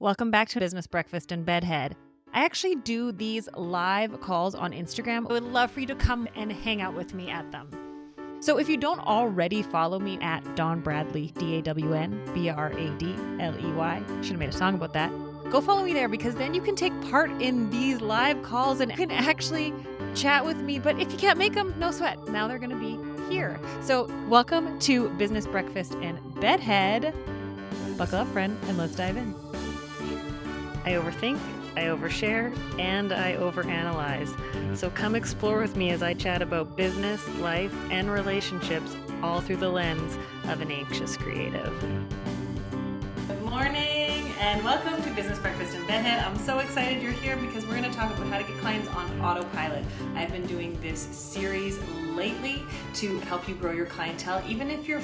Welcome back to Business Breakfast in Bedhead. I actually do these live calls on Instagram. I would love for you to come and hang out with me at them. So if you don't already follow me at Dawn Bradley, DAWNBRADLEY, should have made a song about that. Go follow me there because then you can take part in these live calls and can actually chat with me. But if you can't make them, no sweat. Now they're going to be here. So welcome to Business Breakfast in Bedhead. Buckle up, friend, and let's dive in. I overthink, I overshare, and I overanalyze. So come explore with me as I chat about business, life, and relationships, all through the lens of an anxious creative. Good morning, and welcome to Business Breakfast in Bedhead. I'm so excited you're here because we're going to talk about how to get clients on Autopilot. I've been doing this series lately to help you grow your clientele, even if you're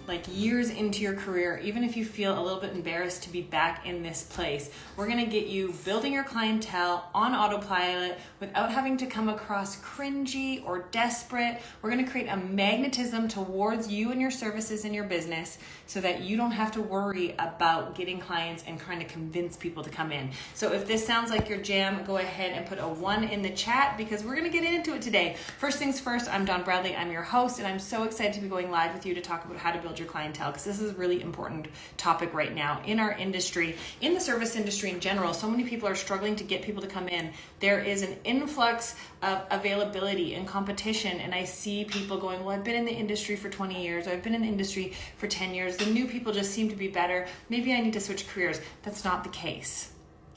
like years into your career, even if you feel a little bit embarrassed to be back in this place. We're gonna get you building your clientele on autopilot without having to come across cringy or desperate. We're gonna create a magnetism towards you and your services in your business so that you don't have to worry about getting clients and trying to convince people to come in. So if this sounds like your jam, go ahead and put a 1 in the chat because we're gonna get into it today. First things first, I'm Dawn Bradley, I'm your host, and I'm so excited to be going live with you to talk about how to build your clientele, because this is a really important topic right now in our industry, in the service industry in general. So many people are struggling to get people to come in. There is an influx of availability and competition, and I see people going, well, I've been in the industry for 20 years, or I've been in the industry for 10 years. The new people just seem to be better. Maybe I need to switch careers. That's not the case.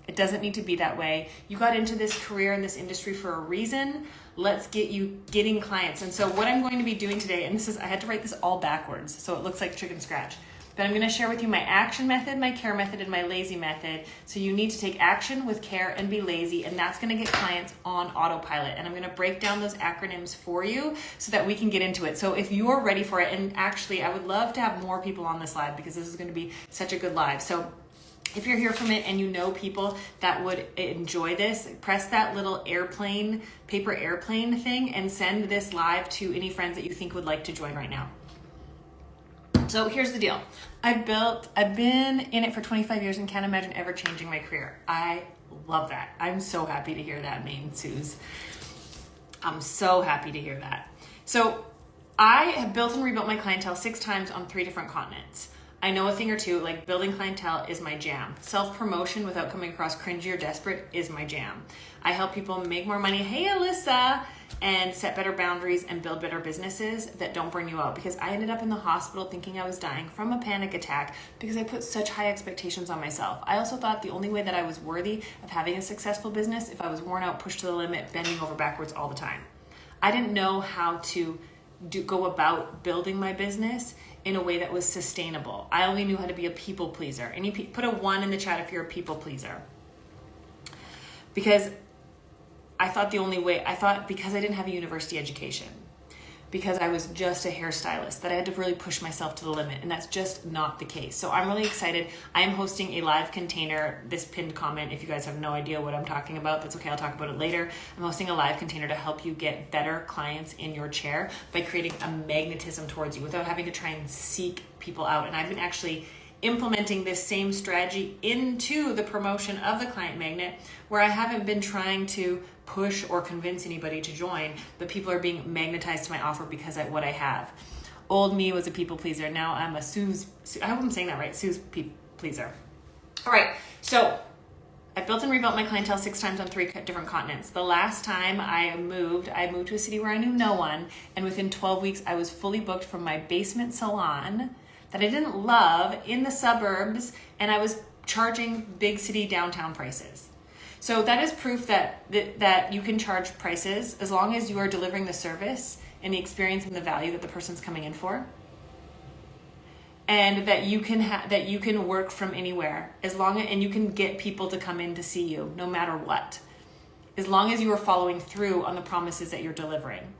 It doesn't need to be that way. You got into this career in this industry for a reason. Let's get you getting clients. And so what I'm going to be doing today, and I had to write this all backwards, so it looks like chicken scratch. But I'm gonna share with you my action method, my care method, and my lazy method. So you need to take action with care and be lazy, and that's gonna get clients on autopilot. And I'm gonna break down those acronyms for you so that we can get into it. So if you're ready for it, and actually I would love to have more people on this live because this is gonna be such a good live. So if you're here from it and you know people that would enjoy this, press that little paper airplane thing and send this live to any friends that you think would like to join right now. So here's the deal. I've been in it for 25 years and can't imagine ever changing my career. I love that. I'm so happy to hear that, Maine Suze. I'm so happy to hear that. So I have built and rebuilt my clientele 6 times on 3 different continents. I know a thing or two, like building clientele is my jam. Self-promotion without coming across cringy or desperate is my jam. I help people make more money, hey Alyssa, and set better boundaries and build better businesses that don't burn you out, because I ended up in the hospital thinking I was dying from a panic attack because I put such high expectations on myself. I also thought the only way that I was worthy of having a successful business if I was worn out, pushed to the limit, bending over backwards all the time. I didn't know how to go about building my business in a way that was sustainable. I only knew how to be a people pleaser. And you put a 1 in the chat if you're a people pleaser. Because I thought because I didn't have a university education, because I was just a hairstylist, that I had to really push myself to the limit, and that's just not the case. So I'm really excited. I am hosting a live container, this pinned comment, if you guys have no idea what I'm talking about, that's okay, I'll talk about it later. I'm hosting a live container to help you get better clients in your chair by creating a magnetism towards you without having to try and seek people out. And I've been actually implementing this same strategy into the promotion of the client magnet, where I haven't been trying to push or convince anybody to join, but people are being magnetized to my offer because of what I have. Old me was a people pleaser. Now I'm a I hope I'm saying that right, Suze people pleaser. All right, so I built and rebuilt my clientele 6 times on 3 different continents. The last time I moved to a city where I knew no one, and within 12 weeks I was fully booked from my basement salon that I didn't love in the suburbs, and I was charging big city downtown prices. So that is proof that you can charge prices as long as you are delivering the service and the experience and the value that the person's coming in for, and that you can work from anywhere and you can get people to come in to see you no matter what, as long as you are following through on the promises that you're delivering.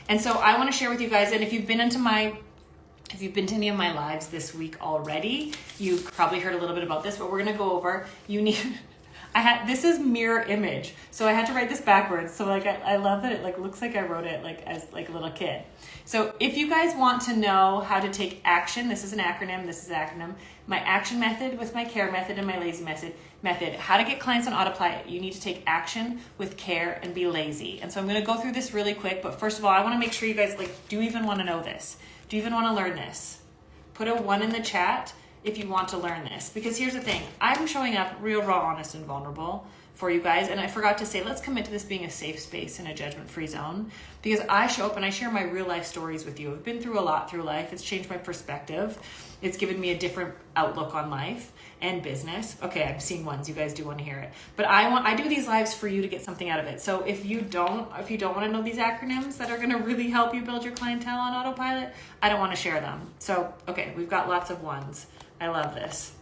And so I want to share with you guys, and if you've been to any of my lives this week already, you've probably heard a little bit about this, but we're going to go over, This is mirror image. So I had to write this backwards. So like, I love that it like looks like I wrote it like as like a little kid. So if you guys want to know how to take action, this is an acronym, my action method with my care method and my lazy method, how to get clients on Autopilot, you need to take action with care and be lazy. And so I'm going to go through this really quick, but first of all, I want to make sure you guys like, do you even want to know this? Do you even want to learn this? Put a 1 in the chat if you want to learn this, because here's the thing, I'm showing up real, raw, honest, and vulnerable for you guys. And I forgot to say, let's commit to this being a safe space and a judgment-free zone, because I show up and I share my real life stories with you. I've been through a lot through life. It's changed my perspective. It's given me a different outlook on life and business. Okay, I'm seeing ones. You guys do want to hear it. But I do these lives for you to get something out of it. So if you don't want to know these acronyms that are going to really help you build your clientele on Autopilot, I don't want to share them. So, okay, we've got lots of ones. I love this.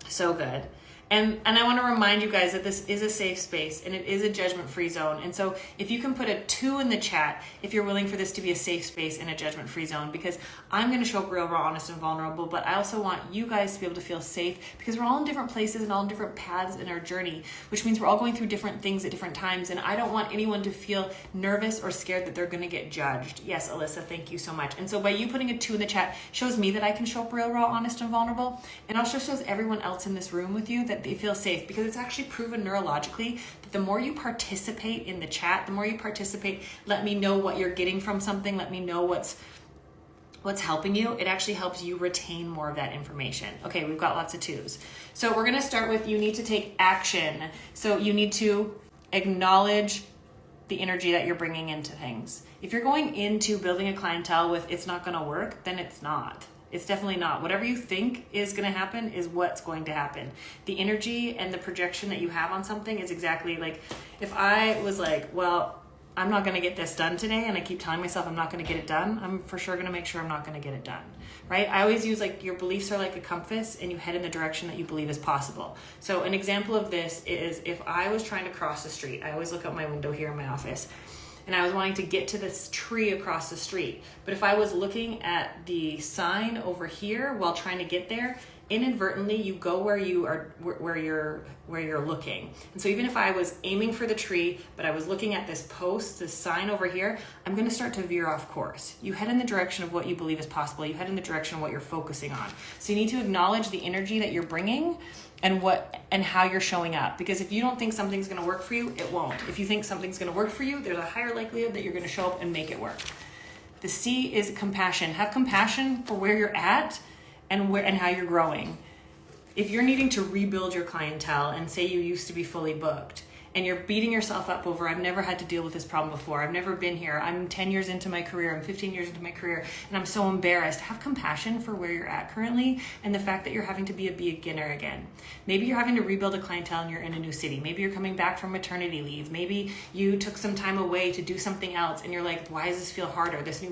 So good. And I want to remind you guys that this is a safe space and it is a judgment-free zone. And so if you can put a 2 in the chat, if you're willing for this to be a safe space and a judgment-free zone, because I'm going to show up real, raw, honest, and vulnerable, but I also want you guys to be able to feel safe, because we're all in different places and all in different paths in our journey, which means we're all going through different things at different times. And I don't want anyone to feel nervous or scared that they're going to get judged. Yes, Alyssa, thank you so much. And so by you putting a 2 in the chat shows me that I can show up real, raw, honest, and vulnerable. And also shows everyone else in this room with you that they feel safe, because it's actually proven neurologically that the more you participate in the chat, the more you participate, let me know what you're getting from something, let me know what's helping you, it actually helps you retain more of that information. Okay, we've got lots of 2s. So we're going to start with, you need to take action. So you need to acknowledge the energy that you're bringing into things. If you're going into building a clientele with it's not going to work, then it's not. It's definitely not. Whatever you think is going to happen is what's going to happen. The energy and the projection that you have on something is exactly like, if I was like, well, I'm not going to get this done today, and I keep telling myself I'm not going to get it done, I'm for sure going to make sure I'm not going to get it done, right? I always use like, your beliefs are like a compass and you head in the direction that you believe is possible. So an example of this is, if I was trying to cross the street, I always look out my window here in my office, and I was wanting to get to this tree across the street. But if I was looking at the sign over here while trying to get there, inadvertently you go where you're looking. And so even if I was aiming for the tree, but I was looking at this post, this sign over here, I'm going to start to veer off course. You head in the direction of what you believe is possible. You head in the direction of what you're focusing on. So you need to acknowledge the energy that you're bringing and how you're showing up. Because if you don't think something's going to work for you, it won't. If you think something's going to work for you, there's a higher likelihood that you're going to show up and make it work. The C is compassion. Have compassion for where you're at and how you're growing. If you're needing to rebuild your clientele, and say you used to be fully booked, and you're beating yourself up over, I've never had to deal with this problem before, I've never been here, I'm 10 years into my career, I'm 15 years into my career, and I'm so embarrassed. Have compassion for where you're at currently and the fact that you're having to be a beginner again. Maybe you're having to rebuild a clientele and you're in a new city. Maybe you're coming back from maternity leave. Maybe you took some time away to do something else and you're like, why does this feel harder? This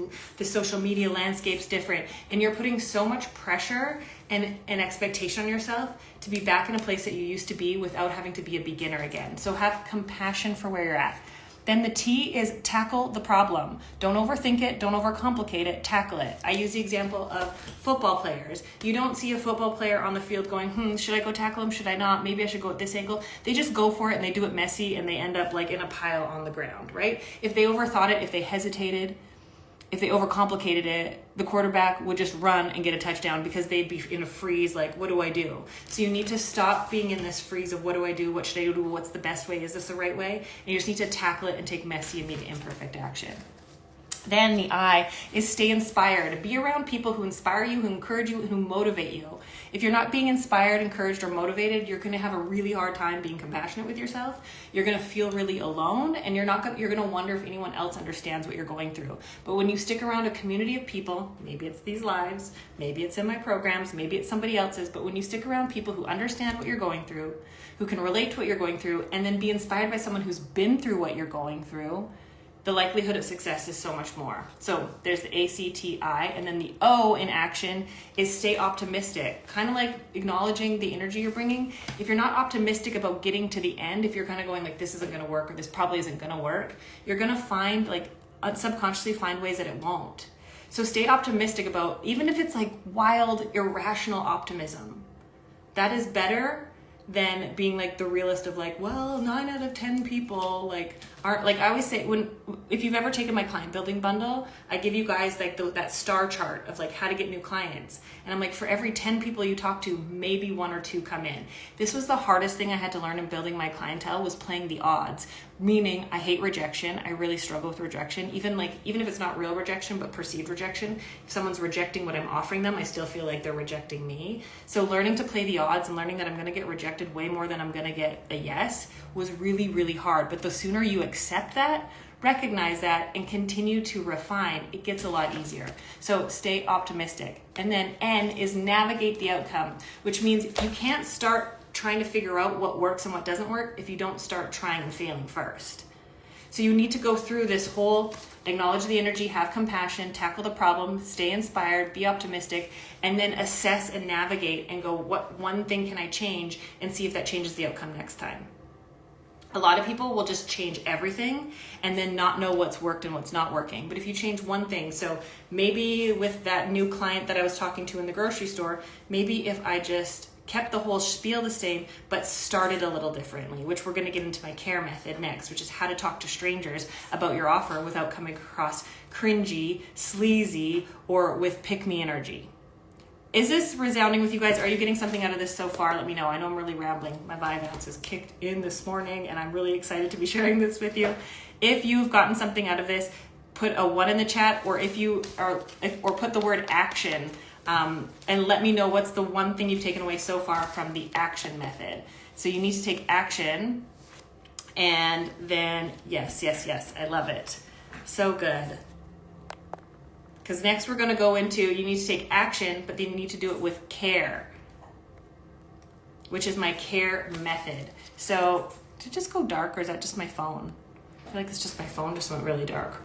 social media landscape's different. And you're putting so much pressure and expectation on yourself to be back in a place that you used to be without having to be a beginner again. So have compassion for where you're at. Then the T is tackle the problem. Don't overthink it. Don't overcomplicate it. Tackle it. I use the example of football players. You don't see a football player on the field going, should I go tackle him? Should I not? Maybe I should go at this angle. They just go for it and they do it messy and they end up like in a pile on the ground, right? If they overthought it, if they hesitated, if they overcomplicated it, the quarterback would just run and get a touchdown because they'd be in a freeze like, what do I do? So you need to stop being in this freeze of what do I do? What should I do? What's the best way? Is this the right way? And you just need to tackle it and take messy, immediate, imperfect action. Then the I is stay inspired. Be around people who inspire you, who encourage you, and who motivate you. If you're not being inspired, encouraged, or motivated, you're going to have a really hard time being compassionate with yourself. You're going to feel really alone, and you're going to wonder if anyone else understands what you're going through. But when you stick around a community of people, maybe it's these lives, maybe it's in my programs, maybe it's somebody else's, but when you stick around people who understand what you're going through, who can relate to what you're going through, and then be inspired by someone who's been through what you're going through, the likelihood of success is so much more. So there's the ACTI, and then the O in action is stay optimistic. Kind of like acknowledging the energy you're bringing. If you're not optimistic about getting to the end, if you're kind of going like, this isn't gonna work, or this probably isn't gonna work, you're gonna find subconsciously find ways that it won't. So stay optimistic about, even if it's like wild, irrational optimism, that is better than being like the realist of like, well, 9 out of 10 people like aren't, like I always say, if you've ever taken my client building bundle, I give you guys like that star chart of like how to get new clients. And I'm like, for every 10 people you talk to, maybe 1 or 2 come in. This was the hardest thing I had to learn in building my clientele, was playing the odds. Meaning I hate rejection. I really struggle with rejection. Even if it's not real rejection, but perceived rejection. If someone's rejecting what I'm offering them, I still feel like they're rejecting me. So learning to play the odds and learning that I'm going to get rejected way more than I'm going to get a yes was really, really hard. But the sooner you accept that, recognize that, and continue to refine, it gets a lot easier. So stay optimistic. And then N is navigate the outcome, which means you can't start trying to figure out what works and what doesn't work if you don't start trying and failing first. So you need to go through this whole acknowledge the energy, have compassion, tackle the problem, stay inspired, be optimistic, and then assess and navigate and go, what one thing can I change, and see if that changes the outcome next time. A lot of people will just change everything and then not know what's worked and what's not working. But if you change one thing, so maybe with that new client that I was talking to in the grocery store, maybe if I just kept the whole spiel the same, but started a little differently, which we're going to get into my care method next, which is how to talk to strangers about your offer without coming across cringy, sleazy, or with pick-me energy. Is this resounding with you guys? Are you getting something out of this so far? Let me know. I know I'm really rambling. My Vibe ounce is kicked in this morning, and I'm really excited to be sharing this with you. If you've gotten something out of this, put a 1 in the chat, or or put the word action, and let me know what's the one thing you've taken away so far from the action method. So you need to take action, and then yes, I love it. So good. Because next we're going to go into, you need to take action, but then you need to do it with care, which is my care method. So did it just go dark, or is that just my phone? I feel like it's just my phone just went really dark.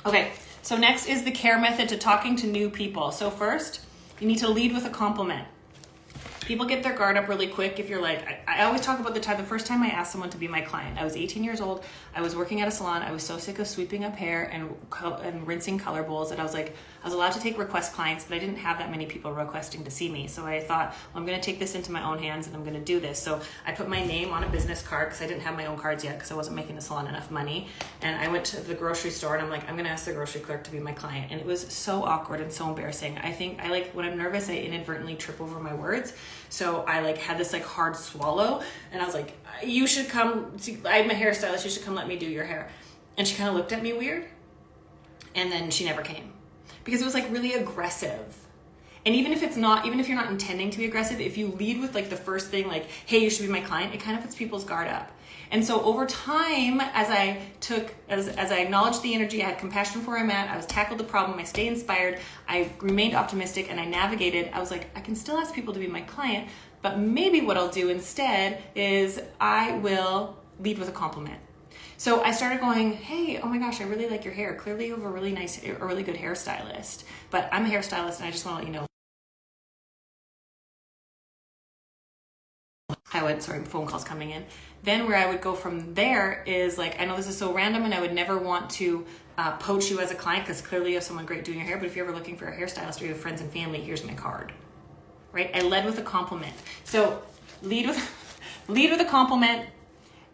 Okay, so next is the care method to talking to new people. So first, you need to lead with a compliment. People get their guard up really quick if you're like, I always talk about the first time I asked someone to be my client. I was 18 years old. I was working at a salon. I was so sick of sweeping up hair and rinsing color bowls that I was like, I was allowed to take request clients, but I didn't have that many people requesting to see me. So I thought, well, I'm going to take this into my own hands and I'm going to do this. So I put my name on a business card because I didn't have my own cards yet because I wasn't making the salon enough money. And I went to the grocery store and I'm like, I'm going to ask the grocery clerk to be my client. And it was so awkward and so embarrassing. I think when I'm nervous, I inadvertently trip over my words. So I had this hard swallow and I was like, you should come, I'm a hairstylist, you should come let me do your hair. And she kind of looked at me weird. And then she never came because it was really aggressive. And even if you're not intending to be aggressive, if you lead with the first thing, hey, you should be my client, it kind of puts people's guard up. And so over time, as I acknowledged the energy, I had compassion for where I'm at, I tackled the problem, I stayed inspired, I remained optimistic, and I navigated, I was like, I can still ask people to be my client, but maybe what I'll do instead is I will lead with a compliment. So I started going, hey, oh my gosh, I really like your hair. Clearly you have a really good hairstylist, but I'm a hairstylist and I just want to let you know. Phone calls coming in. Then where I would go from there is I know this is so random and I would never want to poach you as a client because clearly you have someone great doing your hair, but if you're ever looking for a hairstylist or you have friends and family, here's my card, right? I led with a compliment. So lead with a compliment,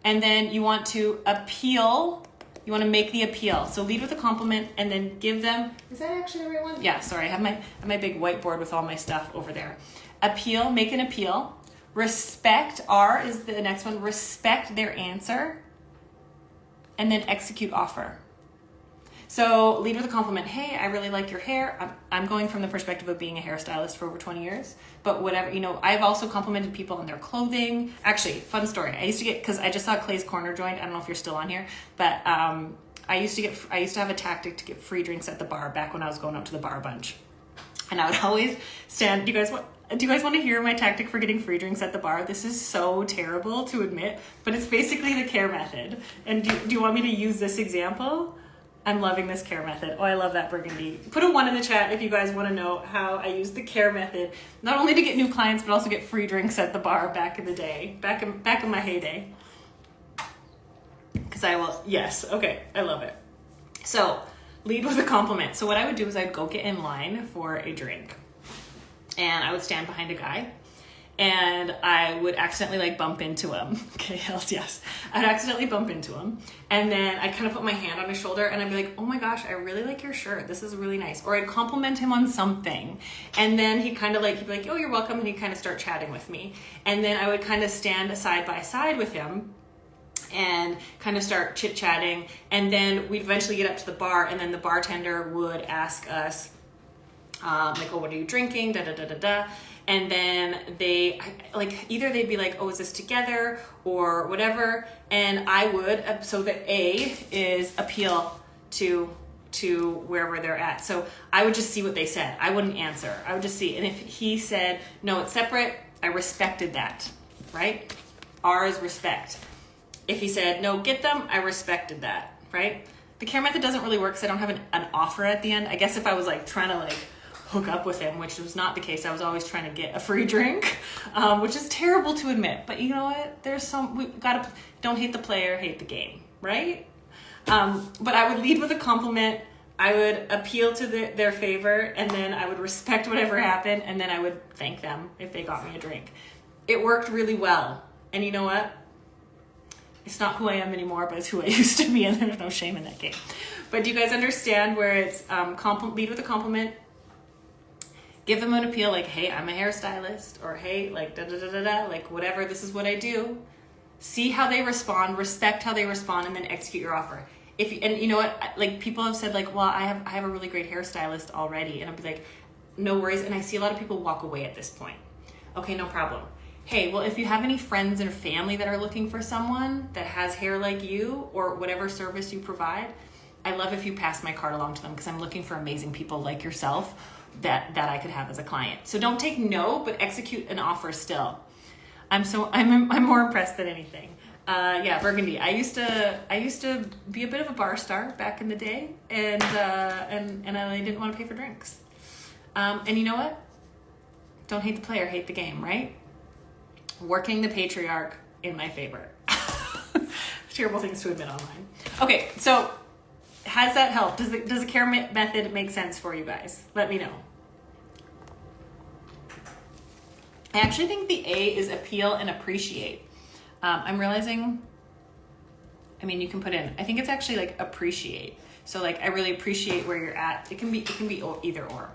and then you want to appeal. You want to make the appeal. So lead with a compliment and then give them, is that actually the right one? Yeah, sorry, I have my big whiteboard with all my stuff over there. Appeal, make an appeal. Respect, R is the next one. Respect their answer. And then execute offer. So lead with a compliment. Hey, I really like your hair. I'm going from the perspective of being a hairstylist for over 20 years. But whatever, I've also complimented people on their clothing. Actually, fun story. I used to because I just saw Clay's Corner joint. I don't know if you're still on here. But I used to have a tactic to get free drinks at the bar back when I was going up to the bar a bunch. And I would always stand, do you guys want to hear my tactic for getting free drinks at the bar? This is so terrible to admit, but it's basically the care method. And do you want me to use this example? I'm loving this care method. Oh, I love that burgundy. Put a 1 in the chat if you guys want to know how I use the care method, not only to get new clients, but also get free drinks at the bar back in the day, back in my heyday. Because okay, I love it. So lead with a compliment. So what I would do is I'd go get in line for a drink. and I would stand behind a guy, and I would accidentally like bump into him. Okay, hells yes. I'd accidentally bump into him. And then I'd kind of put my hand on his shoulder and I'd be like, oh my gosh, I really like your shirt. This is really nice. Or I'd compliment him on something. And then he'd kind of like, he'd be like, oh, you're welcome. And he'd kind of start chatting with me. And then I would kind of stand side by side with him and kind of start chit-chatting. And then we'd eventually get up to the bar, and then the bartender would ask us, like, oh, what are you drinking? Da, da, da, da, da. And then either they'd be like, oh, is this together or whatever? And I would, so the A is appeal to wherever they're at. So I would just see what they said. I wouldn't answer. I would just see. And if he said, no, it's separate, I respected that, right? R is respect. If he said, no, get them, I respected that, right? The care method doesn't really work because I don't have an offer at the end. I guess if I was like trying to like hook up with him, which was not the case. I was always trying to get a free drink, which is terrible to admit. But you know what? Don't hate the player, hate the game, right? But I would lead with a compliment. I would appeal to their favor, and then I would respect whatever happened, and then I would thank them if they got me a drink. It worked really well. And you know what? It's not who I am anymore, but it's who I used to be, and there's no shame in that game. But do you guys understand where it's lead with a compliment? Give them an appeal like, hey, I'm a hairstylist, or hey, like da-da-da-da-da, like whatever, this is what I do. See how they respond, respect how they respond, and then execute your offer. And you know what, like people have said like, well, I have a really great hairstylist already, and I'll be like, no worries. And I see a lot of people walk away at this point. Okay, no problem. Hey, well, if you have any friends and family that are looking for someone that has hair like you, or whatever service you provide, I love if you pass my card along to them, because I'm looking for amazing people like yourself that I could have as a client. So don't take no, but execute an offer still. I'm more impressed than anything. Yeah, Burgundy. I used to be a bit of a bar star back in the day, and I didn't want to pay for drinks. And you know what? Don't hate the player, hate the game, right? Working the patriarch in my favor. Terrible things to admit online. Okay, so has that helped? Does the care method make sense for you guys? Let me know. I actually think the A is appeal and appreciate. I'm realizing, I mean, you can put in, I think it's actually like appreciate. So like, I really appreciate where you're at. It can be either or.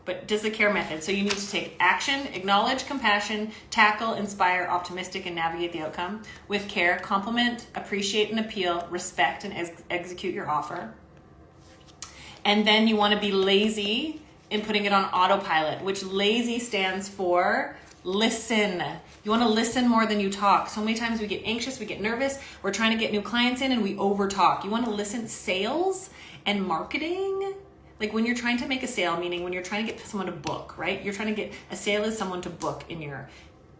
But does the care method. So you need to take action, acknowledge, compassion, tackle, inspire, optimistic, and navigate the outcome. With care, compliment, appreciate and appeal, respect, and execute your offer. And then you want to be lazy in putting it on autopilot, which lazy stands for listen. You want to listen more than you talk. So many times we get anxious, we get nervous, we're trying to get new clients in and we overtalk. You want to listen. Sales and marketing, like when you're trying to make a sale, meaning when you're trying to get someone to book, right? You're trying to get a sale is someone to book in your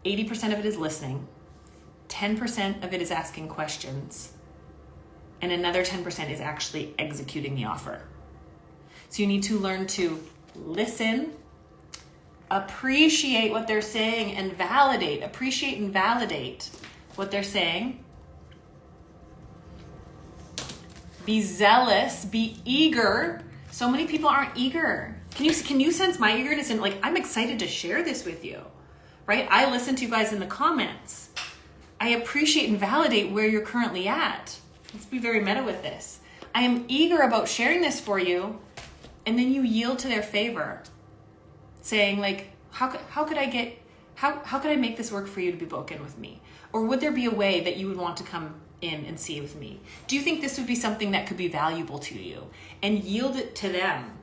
80% of it is listening, 10% of it is asking questions, and another 10% is actually executing the offer. So you need to learn to listen, appreciate what they're saying, and appreciate and validate what they're saying. Be zealous, be eager. So many people aren't eager. Can you sense my eagerness? And like, I'm excited to share this with you, right? I listen to you guys in the comments. I appreciate and validate where you're currently at. Let's be very meta with this. I am eager about sharing this for you. And then you yield to their favor, saying like, how could I make this work for you to be booked with me? Or would there be a way that you would want to come in and see with me? Do you think this would be something that could be valuable to you? And yield it to them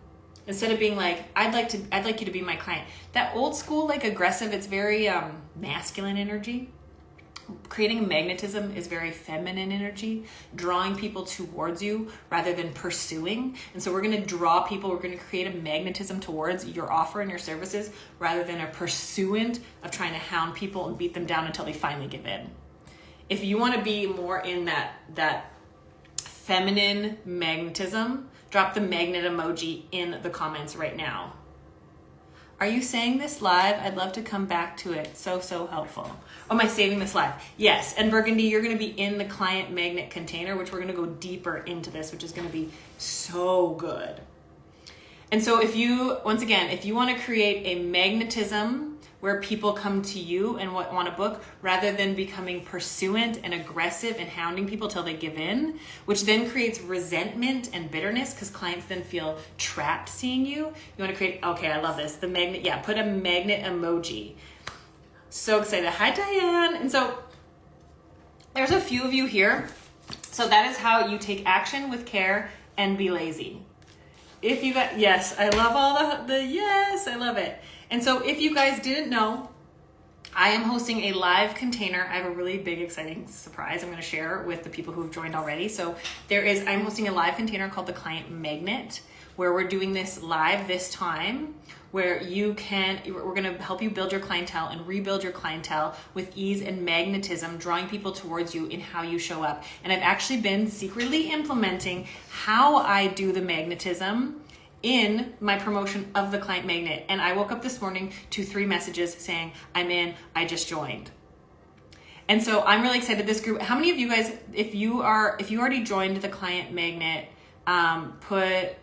instead of being like, I'd like you to be my client. That old school, like aggressive, it's very masculine energy. Creating a magnetism is very feminine energy, drawing people towards you rather than pursuing. And so we're going to draw people, we're going to create a magnetism towards your offer and your services rather than a pursuant of trying to hound people and beat them down until they finally give in. If you want to be more in that feminine magnetism, drop the magnet emoji in the comments right now. Are you saying this live? I'd love to come back to it. So helpful. Oh, am I saving this live? Yes. And Burgundy, you're going to be in the client magnet container, which we're going to go deeper into this, which is going to be so good. And so if you want to create a magnetism where people come to you and want to book, rather than becoming pursuant and aggressive and hounding people till they give in, which then creates resentment and bitterness because clients then feel trapped seeing you. You want to create, okay, I love this. The magnet, yeah, put a magnet emoji. So excited. Hi, Diane. And so there's a few of you here. So that is how you take action with care and be lazy. If you got, yes, I love all the yes, I love it. And so if you guys didn't know, I am hosting a live container. I have a really big, exciting surprise I'm going to share with the people who have joined already. So I'm hosting a live container called the Client Magnet, where we're doing this live this time, where we're going to help you build your clientele and rebuild your clientele with ease and magnetism, drawing people towards you in how you show up. And I've actually been secretly implementing how I do the magnetism in my promotion of the Client Magnet. And I woke up this morning to 3 messages saying, I'm in, I just joined. And so I'm really excited. This group, how many of you guys, if you already joined the Client Magnet,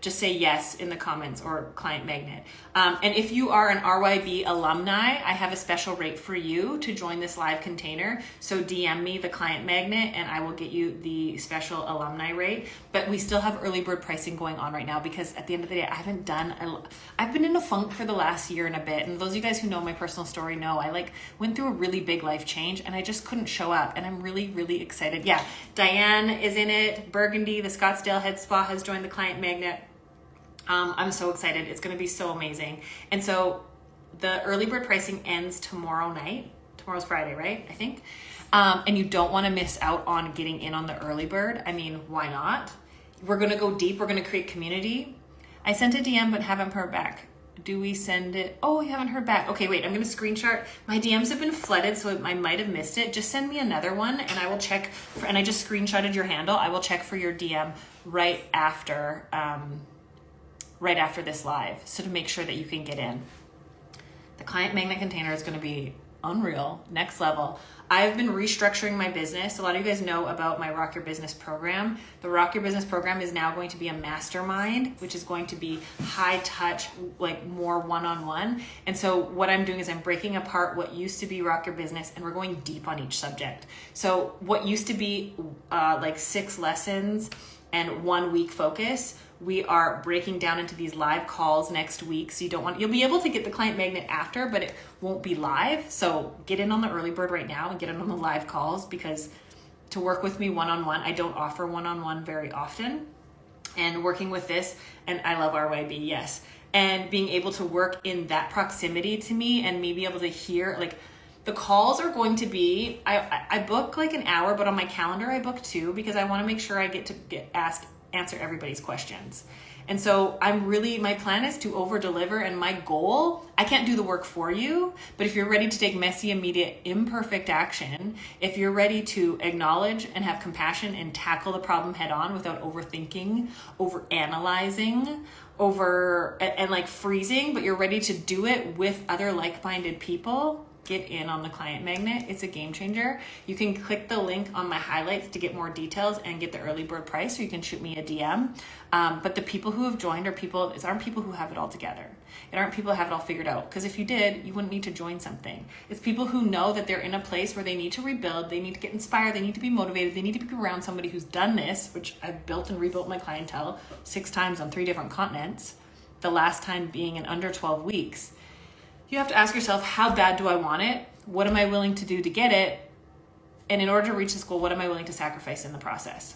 just say yes in the comments, or Client Magnet. And if you are an RYB alumni, I have a special rate for you to join this live container. So DM me the Client Magnet and I will get you the special alumni rate. But we still have early bird pricing going on right now because at the end of the day, I've been in a funk for the last year and a bit. And those of you guys who know my personal story know I went through a really big life change and I just couldn't show up. And I'm really, really excited. Yeah, Diane is in it. Burgundy, the Scottsdale Head Spa, has joined the Client Magnet. I'm so excited. It's going to be so amazing. And so the early bird pricing ends tomorrow night. Tomorrow's Friday, right? I think. And you don't want to miss out on getting in on the early bird. I mean, why not? We're going to go deep. We're going to create community. I sent a DM but haven't heard back. Do we send it? Oh, you haven't heard back. Okay, wait, I'm going to screenshot. My DMs have been flooded, so I might have missed it. Just send me another one and I will check and I just screenshotted your handle. I will check for your DM right after this live, so to make sure that you can get in. The Client Magnet container is going to be unreal, next level. I've been restructuring my business. A lot of you guys know about my Rock Your Business program. The Rock Your Business program is now going to be a mastermind, which is going to be high touch, more one-on-one. And so what I'm doing is I'm breaking apart what used to be Rock Your Business, and we're going deep on each subject. So what used to be 6 lessons and 1 week focus, we are breaking down into these live calls next week. So you'll be able to get the Client Magnet after, but it won't be live. So get in on the early bird right now and get in on the live calls, because to work with me one-on-one, I don't offer one-on-one very often. And working with this, and I love RYB, yes. And being able to work in that proximity to me and me be able to hear, the calls are going to be, I book an hour, but on my calendar I book 2 because I want to make sure I get to answer everybody's questions. And so my plan is to over deliver, and my goal, I can't do the work for you, but if you're ready to take messy, immediate, imperfect action, if you're ready to acknowledge and have compassion and tackle the problem head on without overthinking, over analyzing, and freezing, but you're ready to do it with other like-minded people, get in on the Client Magnet. It's a game changer. You can click the link on my highlights to get more details and get the early bird price, or you can shoot me a DM. But the people who have joined aren't people who have it all together. It aren't people who have it all figured out. Because if you did, you wouldn't need to join something. It's people who know that they're in a place where they need to rebuild, they need to get inspired, they need to be motivated, they need to be around somebody who's done this, which I've built and rebuilt my clientele 6 times on 3 different continents, the last time being in under 12 weeks. You have to ask yourself, how bad do I want it? What am I willing to do to get it? And in order to reach this goal, what am I willing to sacrifice in the process?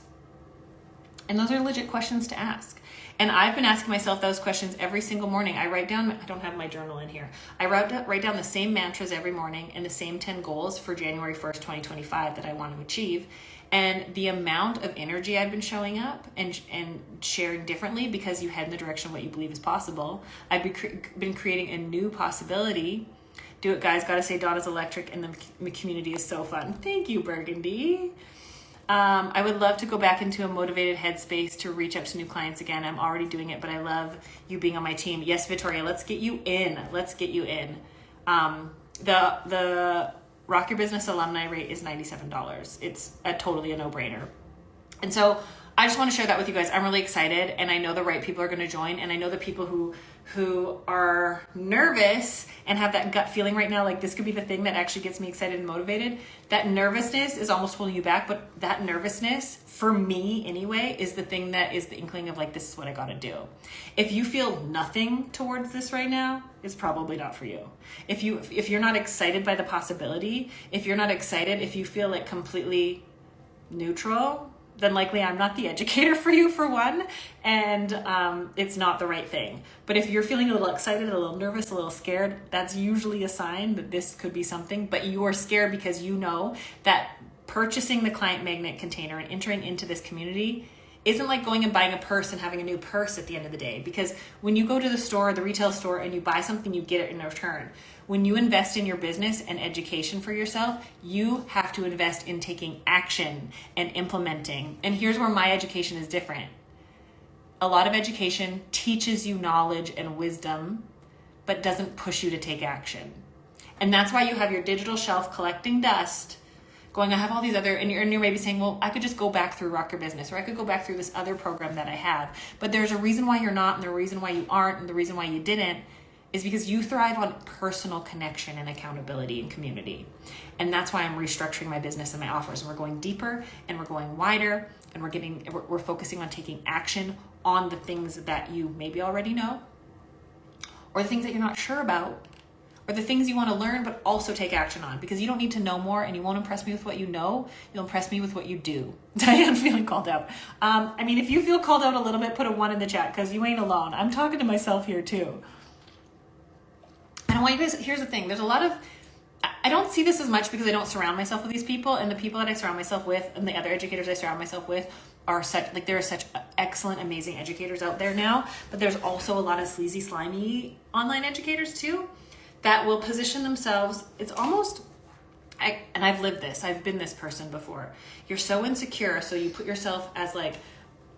And those are legit questions to ask. And I've been asking myself those questions every single morning. I don't have my journal in here. I write down the same mantras every morning and the same 10 goals for January 1st, 2025 that I want to achieve. And the amount of energy I've been showing up and sharing differently, because you head in the direction of what you believe is possible. I've been creating a new possibility. Do it, guys. Gotta say, Donna's electric, and the community is so fun. Thank you, Burgundy. I would love to go back into a motivated headspace to reach out to new clients again. I'm already doing it, but I love you being on my team. Yes, Victoria, let's get you in. The Rock Your Business alumni rate is $97. It's totally a no-brainer. And so I just want to share that with you guys. I'm really excited, and I know the right people are going to join, and I know the people who are nervous and have that gut feeling right now, like this could be the thing that actually gets me excited and motivated. That nervousness is almost holding you back, but that nervousness, for me anyway, is the thing that is the inkling of like, this is what I got to do. If you feel nothing towards this right now, it's probably not for you. If you're not excited by the possibility, if you're not excited, if you feel like completely neutral, then likely I'm not the educator for you, for one, and it's not the right thing. But if you're feeling a little excited, a little nervous, a little scared, that's usually a sign that this could be something, but you are scared because you know that purchasing the client magnet container and entering into this community isn't like going and buying a purse and having a new purse at the end of the day. Because when you go to the store, the retail store, and you buy something, you get it in return. When you invest in your business and education for yourself, you have to invest in taking action and implementing. And here's where my education is different. A lot of education teaches you knowledge and wisdom, but doesn't push you to take action. And that's why you have your digital shelf collecting dust, going, I have all these other, and you're maybe saying, well, I could just go back through Rock Your Business, or I could go back through this other program that I have. But there's a reason why you're not, and the reason why you aren't, and the reason why you didn't, is because you thrive on personal connection and accountability and community. And that's why I'm restructuring my business and my offers. And we're going deeper and we're going wider, and we're focusing on taking action on the things that you maybe already know, or the things that you're not sure about, or the things you want to learn but also take action on, because you don't need to know more, and you won't impress me with what you know. You'll impress me with what you do. Diane feeling called out. If you feel called out a little bit, put a 1 in the chat, because you ain't alone. I'm talking to myself here too. And I want you guys, here's the thing, there's a lot of, I don't see this as much because I don't surround myself with these people, and the people that I surround myself with and the other educators I surround myself with are such, like, there are such excellent, amazing educators out there now, but there's also a lot of sleazy, slimy online educators too that will position themselves. It's almost, and I've lived this, I've been this person before. You're so insecure, so you put yourself as like,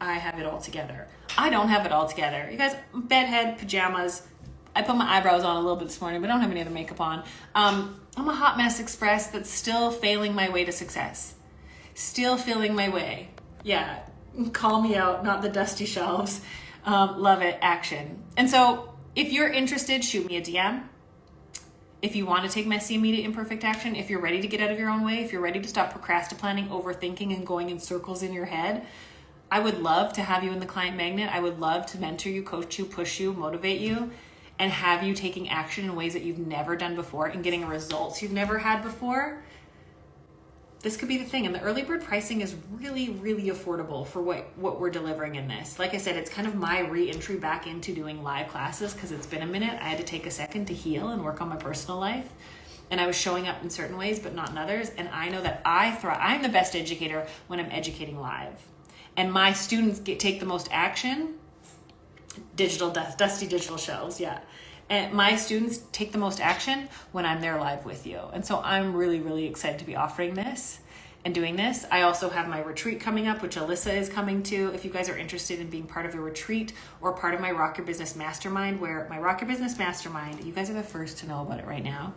I have it all together. I don't have it all together. You guys, bedhead, pajamas, I put my eyebrows on a little bit this morning, but I don't have any other makeup on. I'm a hot mess express that's still failing my way to success. Still feeling my way. Yeah, call me out, not the dusty shelves. Love it, action. And so if you're interested, shoot me a DM. If you want to take messy, immediate, imperfect action, if you're ready to get out of your own way, if you're ready to stop procrastinating, overthinking, and going in circles in your head, I would love to have you in the Client Magnet. I would love to mentor you, coach you, push you, motivate you, and have you taking action in ways that you've never done before and getting results you've never had before. This could be the thing. And the early bird pricing is really, really affordable for what we're delivering in this. Like I said, it's kind of my re-entry back into doing live classes, because it's been a minute. I had to take a second to heal and work on my personal life. And I was showing up in certain ways, but not in others. And I know that I thrive. I'm the best educator when I'm educating live. And my students take the most action. Dusty digital shelves, yeah. And my students take the most action when I'm there live with you. And so I'm really, really excited to be offering this and doing this. I also have my retreat coming up, which Alyssa is coming to. If you guys are interested in being part of a retreat or part of my Rock Your Business Mastermind, where my Rock Your Business Mastermind, you guys are the first to know about it right now.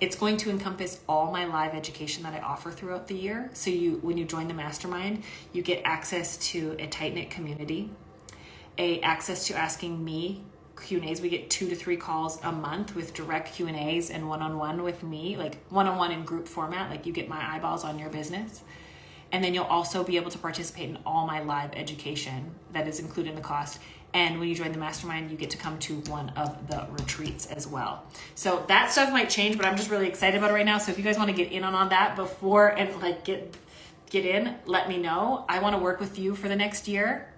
It's going to encompass all my live education that I offer throughout the year. So when you join the mastermind, you get access to a tight-knit community, access to asking me Q&As. We get 2 to 3 calls a month with direct Q&As and one-on-one with me, like one-on-one in group format, like you get my eyeballs on your business. And then you'll also be able to participate in all my live education that is included in the cost. And when you join the mastermind, you get to come to one of the retreats as well. So that stuff might change, but I'm just really excited about it right now. So if you guys want to get in on that before and like get in, let me know. I want to work with you for the next year.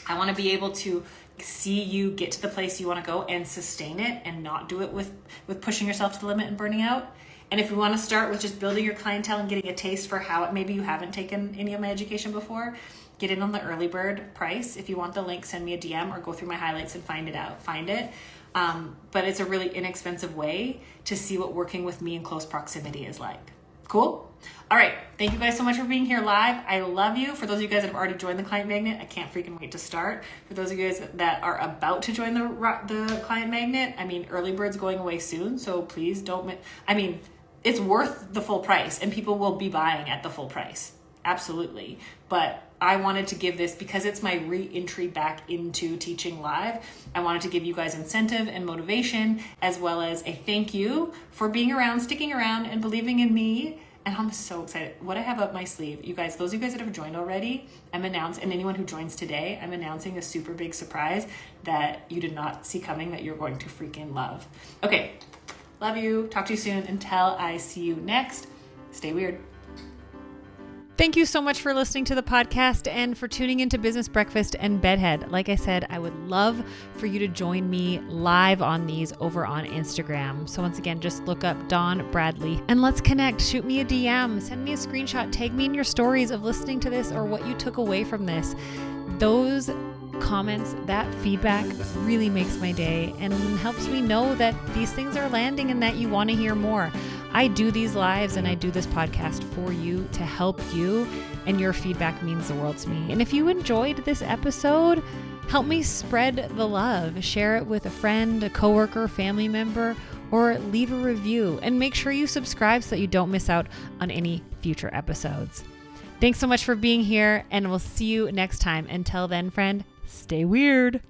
I want to be able to see you get to the place you want to go and sustain it, and not do it with pushing yourself to the limit and burning out. And if we want to start with just building your clientele and getting a taste for how maybe you haven't taken any of my education before, get in on the early bird price. If you want the link, send me a DM or go through my highlights and find it. But it's a really inexpensive way to see what working with me in close proximity is like. Cool? All right. Thank you guys so much for being here live. I love you. For those of you guys that have already joined the Client Magnet, I can't freaking wait to start. For those of you guys that are about to join the Client Magnet, early bird's going away soon. So please don't, it's worth the full price, and people will be buying at the full price. absolutely. But I wanted to give this, because it's my re-entry back into teaching live, I wanted to give you guys incentive and motivation, as well as a thank you for being around, sticking around, and believing in me. And I'm so excited. What I have up my sleeve, you guys, those of you guys that have joined already, and anyone who joins today, I'm announcing a super big surprise that you did not see coming that you're going to freaking love. Okay, love you. Talk to you soon. Until I see you next, stay weird. Thank you so much for listening to the podcast and for tuning into Business Breakfast and Bedhead. Like I said, I would love for you to join me live on these over on Instagram. So once again, just look up Dawn Bradley and let's connect. Shoot me a DM, send me a screenshot, tag me in your stories of listening to this or what you took away from this. Those comments, that feedback really makes my day and helps me know that these things are landing and that you want to hear more. I do these lives and I do this podcast for you, to help you, and your feedback means the world to me. And if you enjoyed this episode, help me spread the love. Share it with a friend, a coworker, family member, or leave a review. And make sure you subscribe so that you don't miss out on any future episodes. Thanks so much for being here, and we'll see you next time. Until then, friend, stay weird.